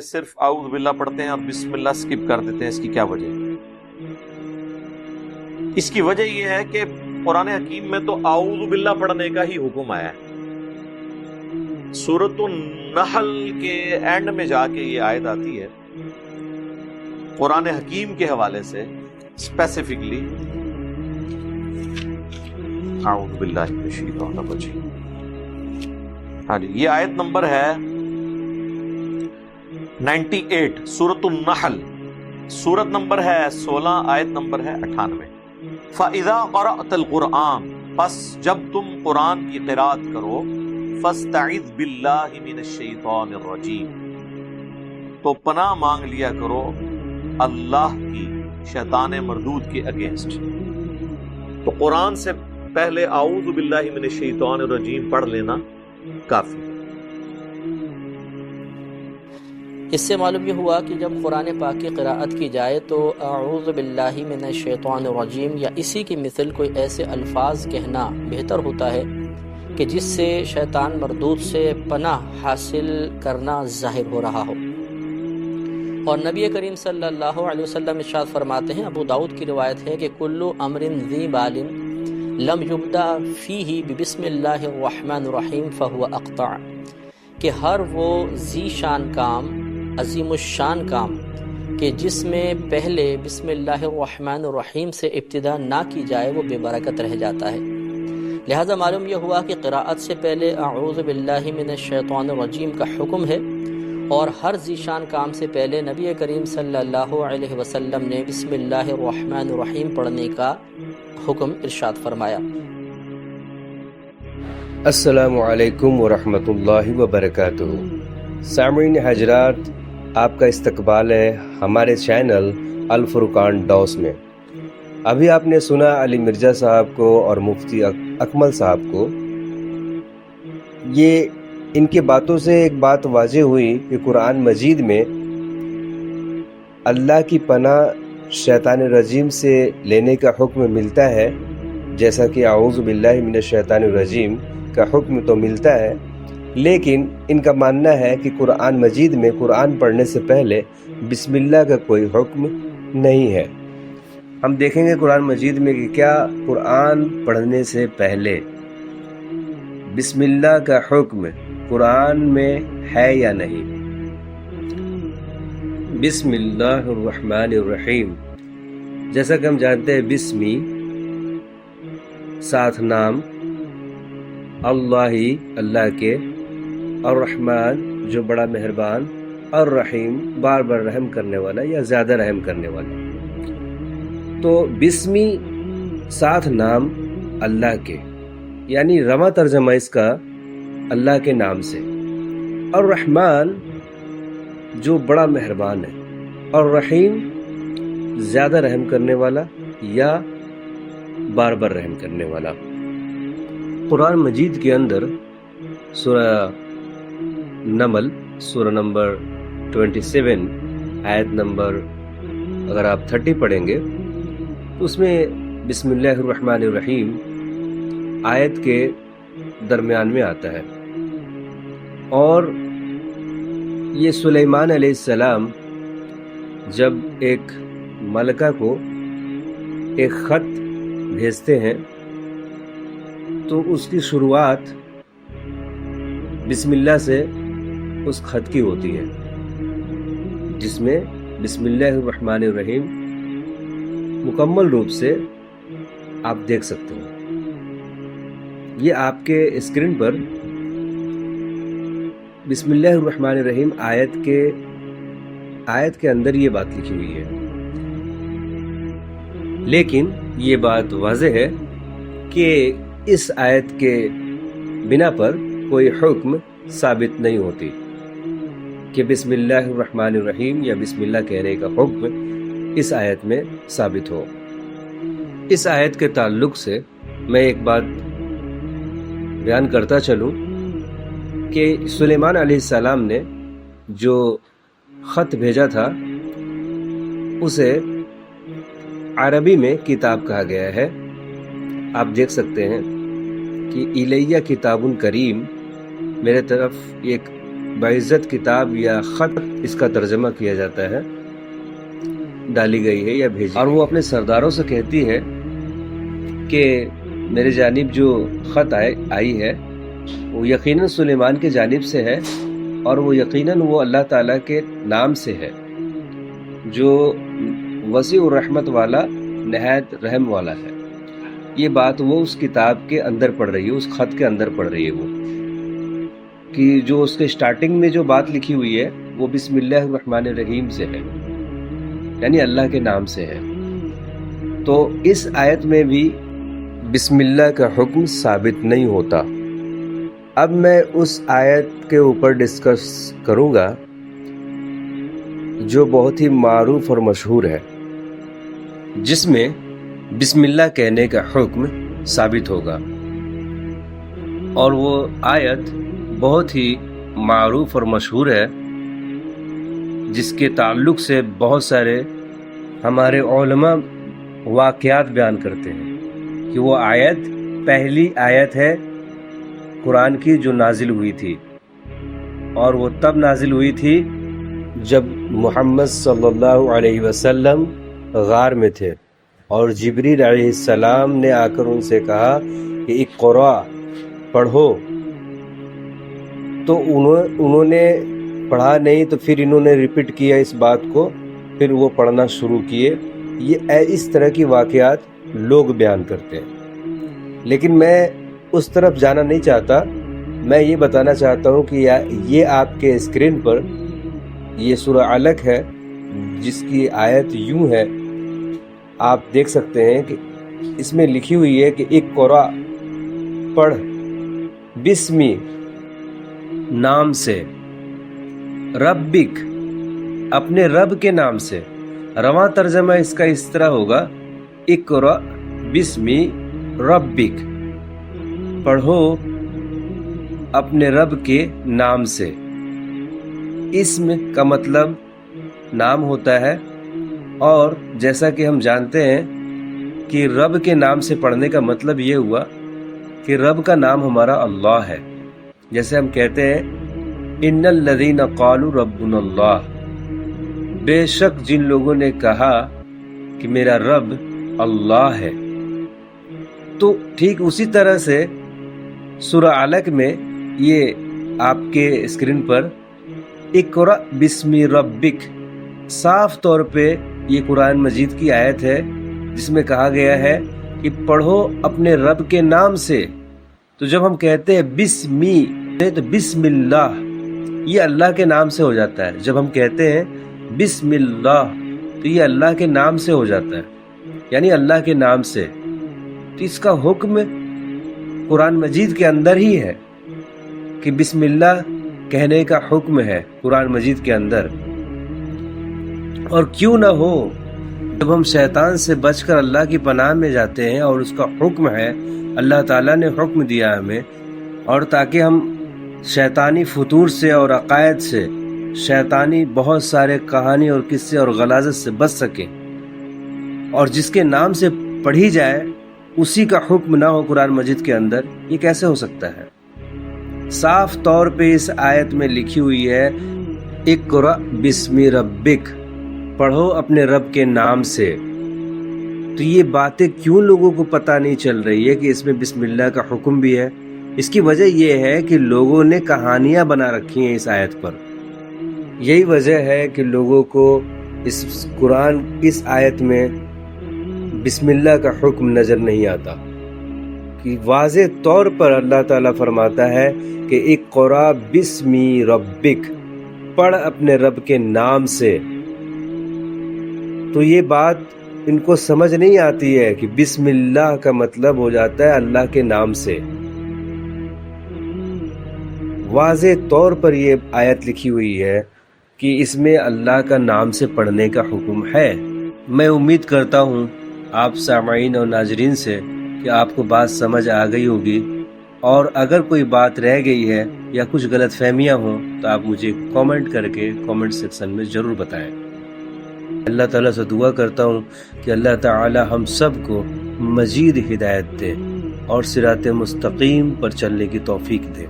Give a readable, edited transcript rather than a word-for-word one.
صرف اعوذ باللہ پڑھتے ہیں اور بسم اللہ سکپ کر دیتے ہیں، اس کی کیا وجہ ہے؟ اس کی وجہ یہ ہے کہ قرآن حکیم میں تو اعوذ باللہ پڑھنے کا ہی حکم آیا ہے۔ سورۃ النحل کے اینڈ میں جا کے یہ آیت آتی ہے قرآن حکیم کے حوالے سے اسپیسیفکلی، اعوذ باللہ من الشیطان الرجیم۔ ہاں جی، یہ آیت نمبر ہے 98، سورۃ النحل، سورت نمبر ہے 16، آیت نمبر ہے 98۔ فَإِذَا قَرَأْتَ الْقُرْآنَ، پس جب تم قرآن کی قرات کرو، فَاسْتَعِذْ بِاللَّهِ مِنَ الشَّيْطَانِ الرَّجِيمِ، تو پناہ مانگ لیا کرو اللہ کی شیطان مردود کے اگینسٹ۔ تو قرآن سے پہلے اعوذ باللہ من الشیطان الرجیم پڑھ لینا کافی ہے۔ اس سے معلوم یہ ہوا کہ جب قرآن پاک کی قراءت کی جائے تو اعوذ باللہ من الشیطان الرجیم یا اسی کی مثل کوئی ایسے الفاظ کہنا بہتر ہوتا ہے کہ جس سے شیطان مردود سے پناہ حاصل کرنا ظاہر ہو رہا ہو۔ اور نبی کریم صلی اللہ علیہ وسلم ارشاد فرماتے ہیں، ابو داؤد کی روایت ہے کہ کل امر ذی بال لم یبدأ فیہ ببسم اللہ الرحمن الرحیم فہو اقطع، کہ ہر وہ ذی شان کام، عظیم الشان کام کہ جس میں پہلے بسم اللہ الرحمن الرحیم سے ابتدا نہ کی جائے وہ بے برکت رہ جاتا ہے۔ لہذا معلوم یہ ہوا کہ قراءت سے پہلے اعوذ باللہ من الشیطان الرجیم کا حکم ہے، اور ہر ذیشان کام سے پہلے نبی کریم صلی اللہ علیہ وسلم نے بسم اللہ الرحمن الرحیم پڑھنے کا حکم ارشاد فرمایا۔ السلام علیکم ورحمۃ اللہ وبرکاتہ۔ سامعین حضرات، آپ کا استقبال ہے ہمارے چینل الفرقان ڈاؤس میں۔ ابھی آپ نے سنا علی مرزا صاحب کو اور مفتی اکمل صاحب کو۔ یہ ان کی باتوں سے ایک بات واضح ہوئی کہ قرآن مجید میں اللہ کی پناہ شیطان الرجیم سے لینے کا حکم ملتا ہے، جیسا کہ اعوذ باللہ من الشیطان الرجیم کا حکم تو ملتا ہے، لیکن ان کا ماننا ہے کہ قرآن مجید میں قرآن پڑھنے سے پہلے بسم اللہ کا کوئی حکم نہیں ہے۔ ہم دیکھیں گے قرآن مجید میں کہ کیا قرآن پڑھنے سے پہلے بسم اللہ کا حکم قرآن میں ہے یا نہیں۔ بسم اللہ الرحمن الرحیم، جیسا کہ ہم جانتے ہیں بسمی ساتھ نام اللہ ہی، اللہ کے، الرحمن جو بڑا مہربان، الرحیم بار بار رحم کرنے والا یا زیادہ رحم کرنے والا۔ تو بسمی ساتھ نام اللہ کے، یعنی رواں ترجمہ اس کا اللہ کے نام سے، الرحمن جو بڑا مہربان ہے، الرحیم زیادہ رحم کرنے والا یا بار بار رحم کرنے والا۔ قرآن مجید کے اندر سورہ نمل، سورہ نمبر 27، آیت نمبر اگر آپ 30 پڑھیں گے تو اس میں بسم اللہ الرحمن الرحیم آیت کے درمیان میں آتا ہے، اور یہ سلیمان علیہ السلام جب ایک ملکہ کو ایک خط بھیجتے ہیں تو اس کی شروعات بسم اللہ سے اس خط کی ہوتی ہے، جس میں بسم اللہ الرحمن الرحیم مکمل روپ سے آپ دیکھ سکتے ہیں۔ یہ آپ کے اسکرین پر بسم اللہ الرحمن الرحیم آیت کے اندر یہ بات لکھی ہوئی ہے، لیکن یہ بات واضح ہے کہ اس آیت کے بنا پر کوئی حکم ثابت نہیں ہوتی کہ بسم اللہ الرحمن الرحیم یا بسم اللہ کہنے کا حکم اس آیت میں ثابت ہو۔ اس آیت کے تعلق سے میں ایک بات بیان کرتا چلوں کہ سلیمان علیہ السلام نے جو خط بھیجا تھا اسے عربی میں کتاب کہا گیا ہے۔ آپ دیکھ سکتے ہیں کہ الیہ کتاب کریم، میرے طرف ایک بعزت کتاب یا خط اس کا ترجمہ کیا جاتا ہے، ڈالی گئی ہے یا بھیجی، اور وہ اپنے سرداروں سے کہتی ہے کہ میرے جانب جو خط آئی ہے وہ یقیناً سلیمان کی جانب سے ہے، اور وہ یقیناً وہ اللہ تعالیٰ کے نام سے ہے جو وسیع الرحمت والا نہایت رحم والا ہے۔ یہ بات وہ اس کتاب کے اندر پڑھ رہی ہے، اس خط کے اندر پڑھ رہی ہے، وہ کہ جو اس کے سٹارٹنگ میں جو بات لکھی ہوئی ہے وہ بسم اللہ الرحمن الرحیم سے ہے، یعنی اللہ کے نام سے ہے۔ تو اس آیت میں بھی بسم اللہ کا حکم ثابت نہیں ہوتا۔ اب میں اس آیت کے اوپر ڈسکس کروں گا جو بہت ہی معروف اور مشہور ہے، جس میں بسم اللہ کہنے کا حکم ثابت ہوگا، اور وہ آیت بہت ہی معروف اور مشہور ہے، جس کے تعلق سے بہت سارے ہمارے علماء واقعات بیان کرتے ہیں کہ وہ آیت پہلی آیت ہے قرآن کی جو نازل ہوئی تھی، اور وہ تب نازل ہوئی تھی جب محمد صلی اللہ علیہ وسلم غار میں تھے، اور جبریل علیہ السلام نے آ کر ان سے کہا کہ اقرا پڑھو، تو انہوں نے پڑھا نہیں، تو پھر انہوں نے ریپیٹ کیا اس بات کو، پھر وہ پڑھنا شروع کیے۔ یہ اس طرح کی واقعات لوگ بیان کرتے ہیں، لیکن میں اس طرف جانا نہیں چاہتا۔ میں یہ بتانا چاہتا ہوں کہ یہ آپ کے اسکرین پر یہ سورہ علق ہے، جس کی آیت یوں ہے، آپ دیکھ سکتے ہیں کہ اس میں لکھی ہوئی ہے کہ اقرا پڑھ بسمی نام سے، ربک اپنے رب کے نام سے۔ رواں ترجمہ اس کا اس طرح ہوگا اقرا بسمی ربک، پڑھو اپنے رب کے نام سے۔ اسم کا مطلب نام ہوتا ہے، اور جیسا کہ ہم جانتے ہیں کہ رب کے نام سے پڑھنے کا مطلب یہ ہوا کہ رب کا نام ہمارا اللہ ہے۔ جیسے ہم کہتے ہیں ان الذین قالوا ربنا اللہ، بے شک جن لوگوں نے کہا کہ میرا رب اللہ ہے۔ تو ٹھیک اسی طرح سے سورہ علق میں یہ آپ کے اسکرین پر اقرا بسم ربک، صاف طور پہ یہ قرآن مجید کی آیت ہے جس میں کہا گیا ہے کہ پڑھو اپنے رب کے نام سے۔ تو جب ہم کہتے ہیں بسمی، تو بسم اللہ یہ اللہ کے نام سے ہو جاتا ہے۔ جب ہم کہتے ہیں بسم اللہ تو یہ اللہ کے نام سے ہو جاتا ہے، یعنی اللہ کے نام سے۔ تو اس کا حکم قرآن مجید کے اندر ہی ہے کہ بسم اللہ کہنے کا حکم ہے قرآن مجید کے اندر۔ اور کیوں نہ ہو، جب ہم شیطان سے بچ کر اللہ کی پناہ میں جاتے ہیں اور اس کا حکم ہے، اللہ تعالیٰ نے حکم دیا ہمیں، اور تاکہ ہم شیطانی فطور سے اور عقائد سے، شیطانی بہت سارے کہانی اور قصے اور غلاظت سے بچ سکیں، اور جس کے نام سے پڑھی جائے اسی کا حکم نہ ہو قرآن مجید کے اندر، یہ کیسے ہو سکتا ہے؟ صاف طور پہ اس آیت میں لکھی ہوئی ہے اقرا بسم ربک، پڑھو اپنے رب کے نام سے۔ تو یہ باتیں کیوں لوگوں کو پتہ نہیں چل رہی ہے کہ اس میں بسم اللہ کا حکم بھی ہے؟ اس کی وجہ یہ ہے کہ لوگوں نے کہانیاں بنا رکھی ہیں اس آیت پر۔ یہی وجہ ہے کہ لوگوں کو اس آیت میں بسم اللہ کا حکم نظر نہیں آتا، کہ واضح طور پر اللہ تعالیٰ فرماتا ہے کہ اقرا بسم ربک، پڑھ اپنے رب کے نام سے۔ تو یہ بات ان کو سمجھ نہیں آتی ہے کہ بسم اللہ کا مطلب ہو جاتا ہے اللہ کے نام سے۔ واضح طور پر یہ آیت لکھی ہوئی ہے کہ اس میں اللہ کا نام سے پڑھنے کا حکم ہے۔ میں امید کرتا ہوں آپ سامعین اور ناظرین سے کہ آپ کو بات سمجھ آ گئی ہوگی، اور اگر کوئی بات رہ گئی ہے یا کچھ غلط فہمیاں ہوں تو آپ مجھے کامنٹ کر کے کامنٹ سیکشن میں ضرور بتائیں۔ اللہ تعالیٰ سے دعا کرتا ہوں کہ اللہ تعالیٰ ہم سب کو مزید ہدایت دے اور صراط مستقیم پر چلنے کی توفیق دے۔